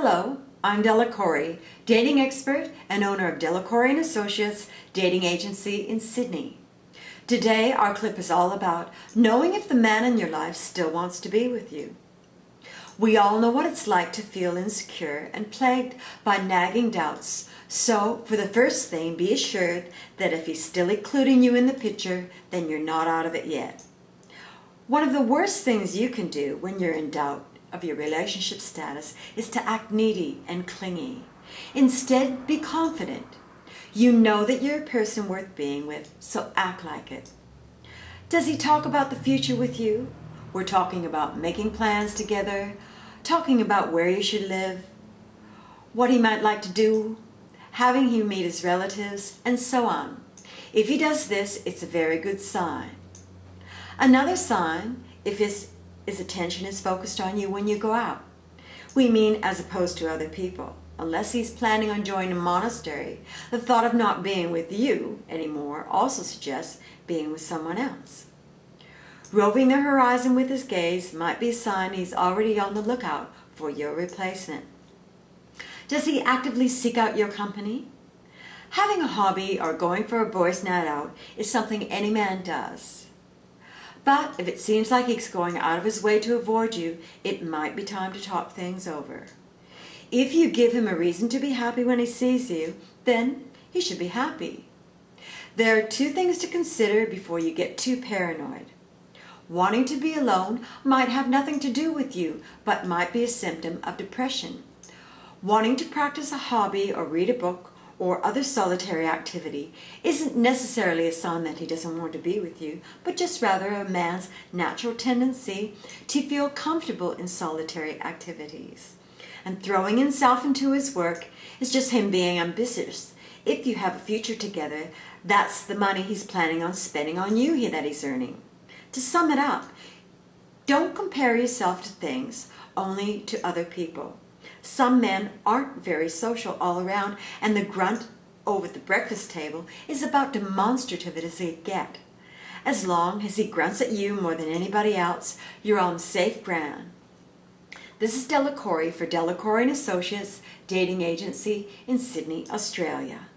Hello, I'm Della Cory, dating expert and owner of Della, Cory & Associates dating agency in Sydney. Today our clip is all about knowing if the man in your life still wants to be with you. We all know what it's like to feel insecure and plagued by nagging doubts, so for the first thing, be assured that if he's still including you in the picture, then you're not out of it yet. One of the worst things you can do when you're in doubt of your relationship status is to act needy and clingy. Instead, be confident. You know that you're a person worth being with, so act like it. Does he talk about the future with you? We're talking about making plans together, talking about where you should live, what he might like to do, having you meet his relatives, and so on. If he does this, it's a very good sign. Another sign, if his attention is focused on you when you go out. We mean as opposed to other people. Unless he's planning on joining a monastery, the thought of not being with you anymore also suggests being with someone else. Roving the horizon with his gaze might be a sign he's already on the lookout for your replacement. Does he actively seek out your company? Having a hobby or going for a boys' night out is something any man does. But if it seems like he's going out of his way to avoid you, it might be time to talk things over. If you give him a reason to be happy when he sees you, then he should be happy. There are two things to consider before you get too paranoid. Wanting to be alone might have nothing to do with you, but might be a symptom of depression. Wanting to practice a hobby or read a book or other solitary activity isn't necessarily a sign that he doesn't want to be with you, but just rather a man's natural tendency to feel comfortable in solitary activities. And throwing himself into his work is just him being ambitious. If you have a future together, that's the money he's planning on spending on you that he's earning. To sum it up, don't compare yourself to things, only to other people. Some men aren't very social all around, and the grunt over the breakfast table is about demonstrative as they get. As long as he grunts at you more than anybody else, you're on safe ground. This is Della Cory for Della, Cory & Associates dating agency in Sydney, Australia.